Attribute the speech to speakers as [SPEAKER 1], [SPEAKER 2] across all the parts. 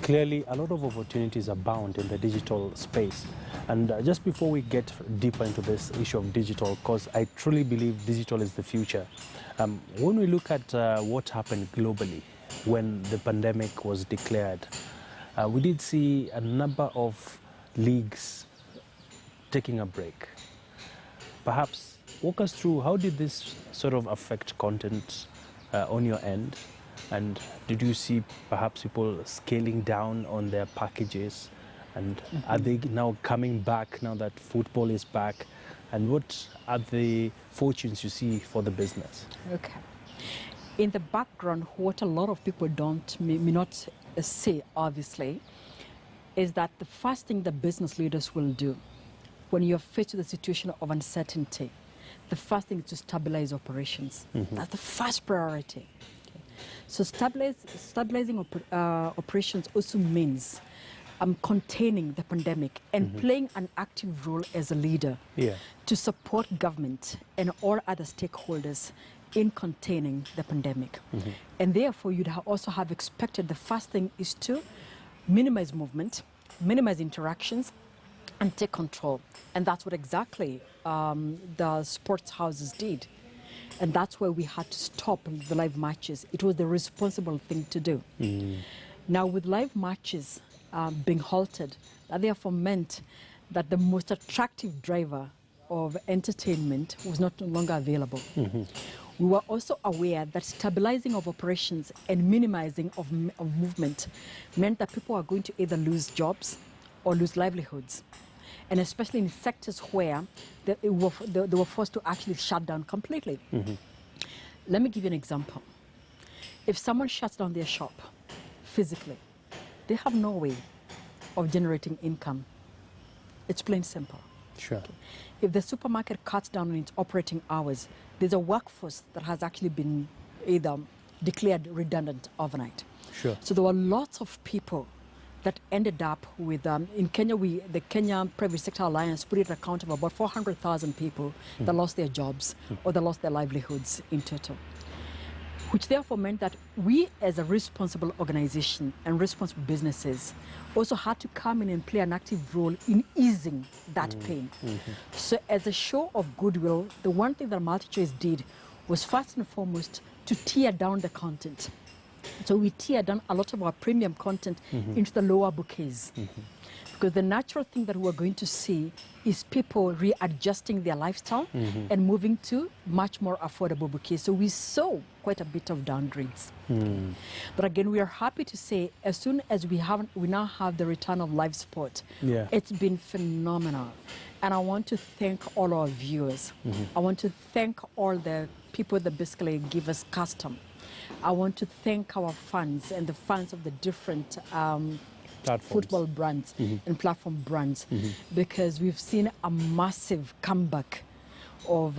[SPEAKER 1] clearly a lot of opportunities abound in the digital space. And just before we get deeper into this issue of digital, because I truly believe digital is the future, when we look at what happened globally when the pandemic was declared, we did see a number of leagues taking a break. Perhaps walk us through, how did this sort of affect content on your end? And did you see perhaps people scaling down on their packages? And are they now coming back now that football is back? And what are the fortunes you see for the business?
[SPEAKER 2] Okay. In the background, what a lot of people may not say, obviously, is that the first thing that business leaders will do when you're faced with a situation of uncertainty, the first thing is to stabilize operations. That's the first priority. Okay. So stabilizing operations also means containing the pandemic and playing an active role as a leader to support government and all other stakeholders in containing the pandemic. And therefore, you'd also have expected the first thing is to minimize movement, minimize interactions, and take control. And that's what exactly the sports houses did. And that's where we had to stop the live matches. It was the responsible thing to do. Now, with live matches being halted, that therefore meant that the most attractive driver of entertainment was no longer available. We were also aware that stabilizing of operations and minimizing of movement meant that people are going to either lose jobs or lose livelihoods. And especially in sectors where they were forced to actually shut down completely. Let me give you an example. If someone shuts down their shop physically, they have no way of generating income. It's plain simple.
[SPEAKER 1] Sure.
[SPEAKER 2] Okay. If the supermarket cuts down on its operating hours, there's a workforce that has actually been either declared redundant overnight.
[SPEAKER 1] Sure.
[SPEAKER 2] So there were lots of people that ended up with, in Kenya, the Kenya Private Sector Alliance put it an account of about 400,000 people that lost their jobs or that lost their livelihoods in total. Which therefore meant that we as a responsible organization and responsible businesses also had to come in and play an active role in easing that pain. So as a show of goodwill, the one thing that Multichoice did was first and foremost to tear down the content. So we tear down a lot of our premium content into the lower bouquets. Because the natural thing that we're going to see is people readjusting their lifestyle and moving to much more affordable bouquets. So we saw quite a bit of downgrades. But again, we are happy to say, as soon as we now have the return of live sport, it's been phenomenal. And I want to thank all our viewers. I want to thank all the people that basically give us custom. I want to thank our fans and the fans of the different football brands and platform brands, because we've seen a massive comeback of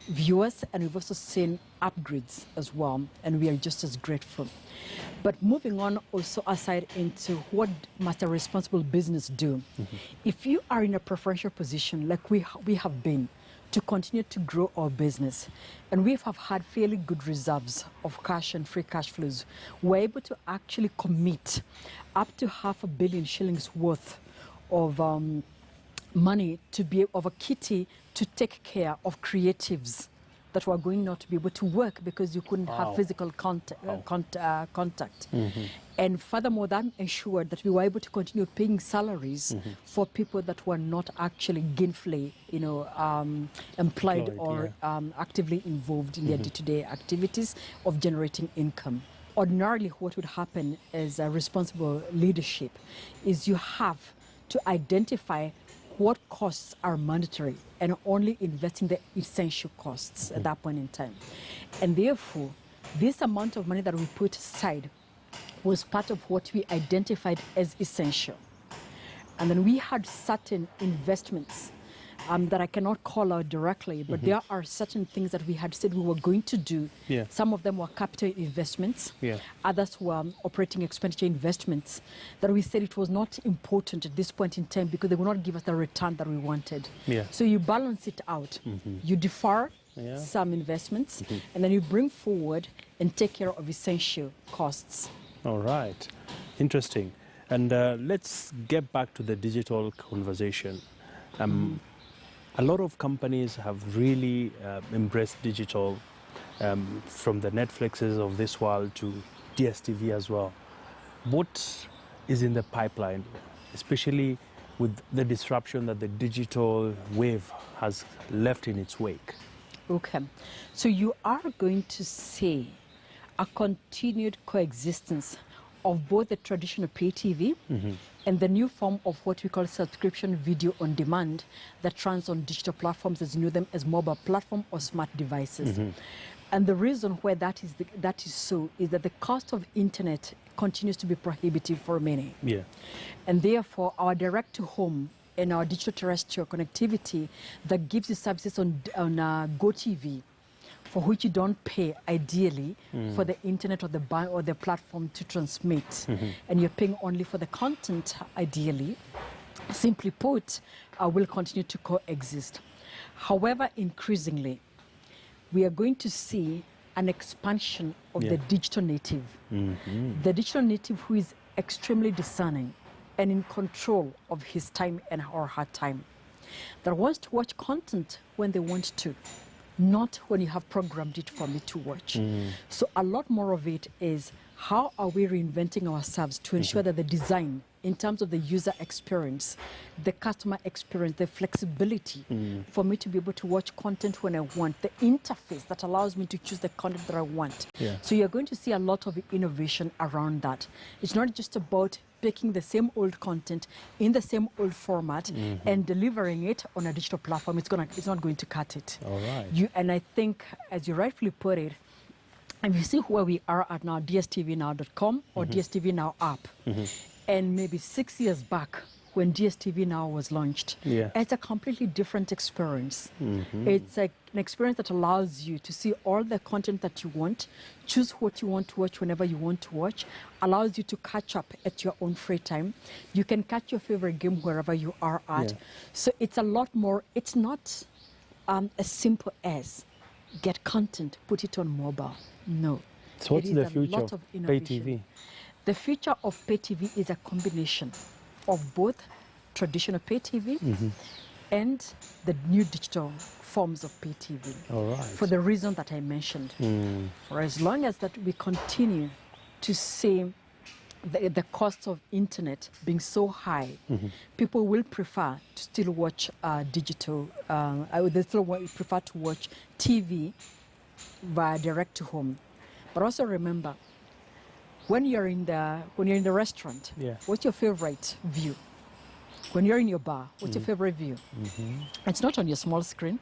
[SPEAKER 2] viewers, and we've also seen upgrades as well, and we are just as grateful. But moving on also aside into what must a responsible business do, if you are in a preferential position like we have been, to continue to grow our business, and we have had fairly good reserves of cash and free cash flows, we're able to actually commit up to £500 million shillings worth of money to be of a kitty to take care of creatives that were going not to be able to work because you couldn't have physical contact. And furthermore, that ensured that we were able to continue paying salaries for people that were not actually gainfully, employed or actively involved in their day-to-day activities of generating income. Ordinarily, what would happen as a responsible leadership is you have to identify what costs are mandatory and only invest in the essential costs at that point in time. And therefore, this amount of money that we put aside was part of what we identified as essential. And then we had certain investments that I cannot call out directly, but there are certain things that we had said we were going to do. Some of them were capital investments. Others were operating expenditure investments that we said it was not important at this point in time because they would not give us the return that we wanted. So you balance it out. You defer some investments, and then you bring forward and take care of essential costs.
[SPEAKER 1] All right. Interesting. And let's get back to the digital conversation. A lot of companies have really embraced digital, from the Netflixes of this world to DSTV as well. What is in the pipeline, especially with the disruption that the digital wave has left in its wake?
[SPEAKER 2] Okay, so you are going to see a continued coexistence of both the traditional pay TV and the new form of what we call subscription video on demand that runs on digital platforms, as you know them as mobile platform or smart devices. And the reason why that is so is that the cost of internet continues to be prohibitive for many.
[SPEAKER 1] Yeah.
[SPEAKER 2] And therefore, our direct-to-home and our digital terrestrial connectivity that gives you services on GoTV, for which you don't pay ideally for the internet or the platform to transmit, and you're paying only for the content ideally, simply put, will continue to coexist. However, increasingly, we are going to see an expansion of the digital native. The digital native who is extremely discerning and in control of his time and or her time, that wants to watch content when they want to, not when you have programmed it for me to watch. So a lot more of it is how are we reinventing ourselves to ensure that the design in terms of the user experience, the customer experience, the flexibility for me to be able to watch content when I want, the interface that allows me to choose the content that I want. So you're going to see a lot of innovation around that. It's not just about picking the same old content in the same old format and delivering it on a digital platform. It's not going to cut it.
[SPEAKER 1] All right.
[SPEAKER 2] And I think, as you rightfully put it, and you see where we are at now, dstvnow.com or DSTV Now app. And maybe 6 years back, when DSTV Now was launched, it's a completely different experience. It's an experience that allows you to see all the content that you want, choose what you want to watch whenever you want to watch, allows you to catch up at your own free time. You can catch your favorite game wherever you are at. So it's a lot more, it's not as simple as get content, put it on mobile. No.
[SPEAKER 1] So what's the future of pay TV?
[SPEAKER 2] The future of pay TV is a combination of both traditional pay TV and the new digital forms of pay TV.
[SPEAKER 1] All right.
[SPEAKER 2] For the reason that I mentioned. For as long as that we continue to see the cost of internet being so high, people will prefer to still watch digital. They still prefer to watch TV via direct to home. But also remember, when you're in the restaurant, what's your favorite view? When you're in your bar, what's your favorite view? It's not on your small screen.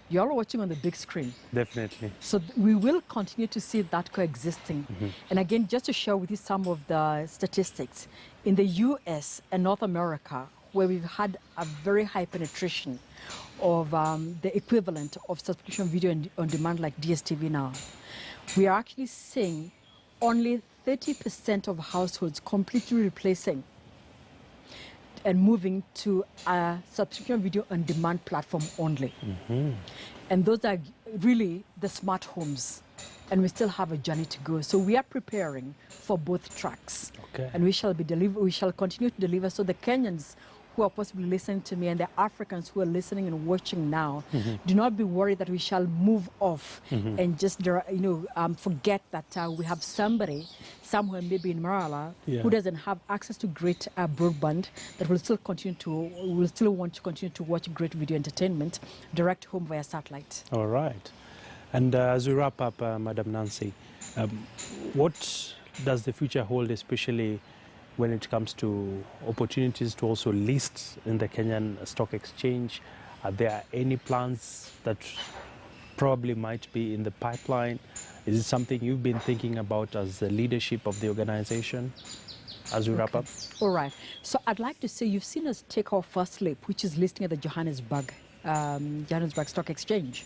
[SPEAKER 2] You're watching on the big screen.
[SPEAKER 1] Definitely.
[SPEAKER 2] So we will continue to see that coexisting. And again, just to share with you some of the statistics, in the US and North America, where we've had a very high penetration of the equivalent of subscription video on demand like DSTV Now, we are actually seeing only 30% of households completely replacing and moving to a subscription video on demand platform only. And those are really the smart homes. And we still have a journey to go. So we are preparing for both tracks. And we shall continue to deliver. So the Kenyans who are possibly listening to me and the Africans who are listening and watching now, do not be worried that we shall move off and just forget that we have somebody somewhere, maybe in Marala, who doesn't have access to great broadband, that will still want to continue to watch great video entertainment direct home via satellite.
[SPEAKER 1] All right. And as we wrap up, Madam Nancy, what does the future hold, especially when it comes to opportunities to also list in the Kenyan Stock Exchange? Are there any plans that probably might be in the pipeline? Is it something you've been thinking about as the leadership of the organization as we wrap up?
[SPEAKER 2] All right. So I'd like to say you've seen us take our first leap, which is listing at the Johannesburg Stock Exchange.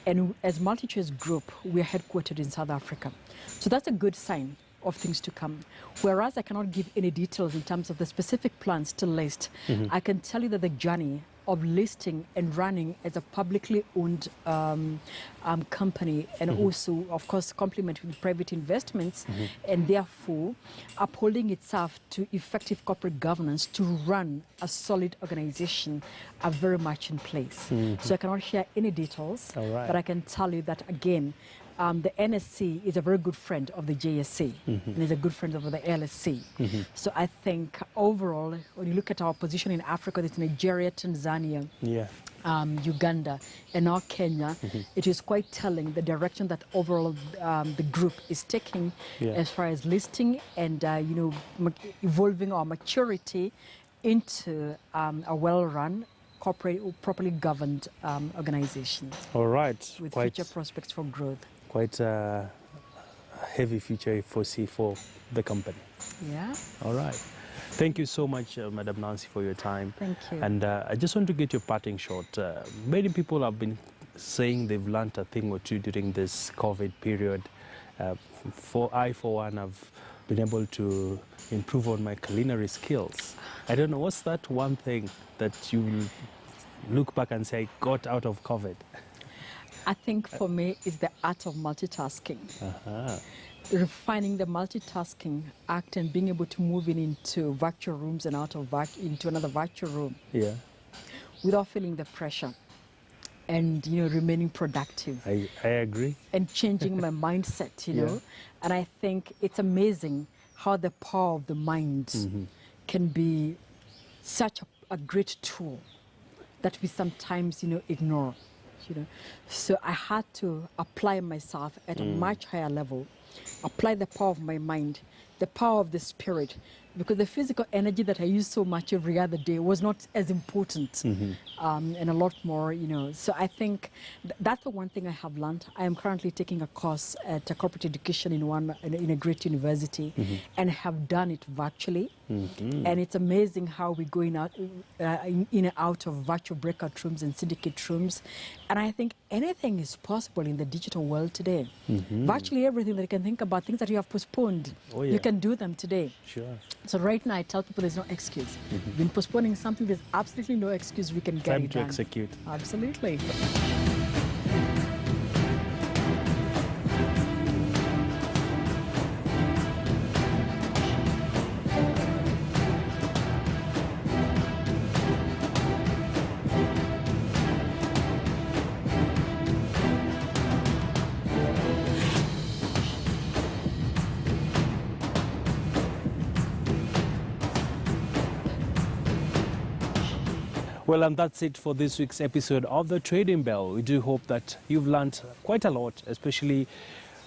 [SPEAKER 2] And as Multichoice Group, we're headquartered in South Africa. So that's a good sign of things to come. Whereas I cannot give any details in terms of the specific plans to list, I can tell you that the journey of listing and running as a publicly owned company, and also, of course, complement with private investments, and therefore upholding itself to effective corporate governance to run a solid organization are very much in place. So I cannot share any details, but I can tell you that, again, the NSC is a very good friend of the JSC and is a good friend of the LSC. So I think overall, when you look at our position in Africa, it's Nigeria, Tanzania, Uganda, and now Kenya, it is quite telling the direction that overall the group is taking as far as listing and evolving our maturity into a well-run, corporate, properly governed organization.
[SPEAKER 1] All right.
[SPEAKER 2] With future prospects for growth.
[SPEAKER 1] Quite a heavy future you foresee for the company.
[SPEAKER 2] Yeah.
[SPEAKER 1] All right. Thank you so much, Madam Nancy, for your time.
[SPEAKER 2] Thank you.
[SPEAKER 1] And I just want to get your parting shot. Many people have been saying they've learned a thing or two during this COVID period. For one, have been able to improve on my culinary skills. I don't know, what's that one thing that you look back and say, I got out of COVID?
[SPEAKER 2] I think for me, it's the art of multitasking. Refining the multitasking act and being able to move into virtual rooms and out of into another virtual room. Yeah. Without feeling the pressure. And, remaining productive.
[SPEAKER 1] I agree.
[SPEAKER 2] And changing my mindset, you know. And I think it's amazing how the power of the mind can be such a great tool that we sometimes, ignore. So I had to apply myself at a much higher level, apply the power of my mind, the power of the spirit, because the physical energy that I used so much every other day was not as important, and a lot more, So I think that's the one thing I have learned. I am currently taking a course at a corporate education in a great university, and have done it virtually. And it's amazing how we go in and out of virtual breakout rooms and syndicate rooms. And I think anything is possible in the digital world today. Virtually everything that you can think about, things that you have postponed, you can do them today.
[SPEAKER 1] Sure.
[SPEAKER 2] So right now I tell people there's no excuse. We've been postponing something, there's absolutely no excuse we can get it done.
[SPEAKER 1] Time to execute.
[SPEAKER 2] Absolutely.
[SPEAKER 1] Well, and that's it for this week's episode of The Trading Bell. We do hope that you've learned quite a lot, especially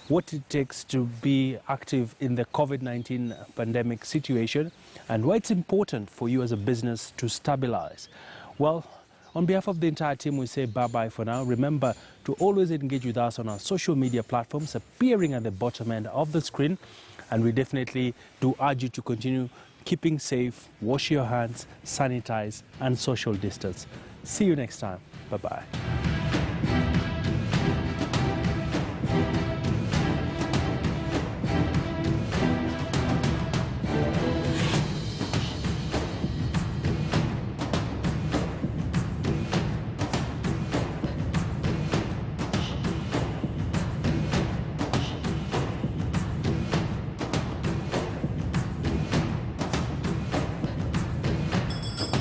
[SPEAKER 1] what it takes to be active in the COVID-19 pandemic situation and why it's important for you as a business to stabilize. Well, on behalf of the entire team, we say bye-bye for now. Remember to always engage with us on our social media platforms appearing at the bottom end of the screen. And we definitely do urge you to continue keeping safe, wash your hands, sanitize, and social distance. See you next time. Bye-bye.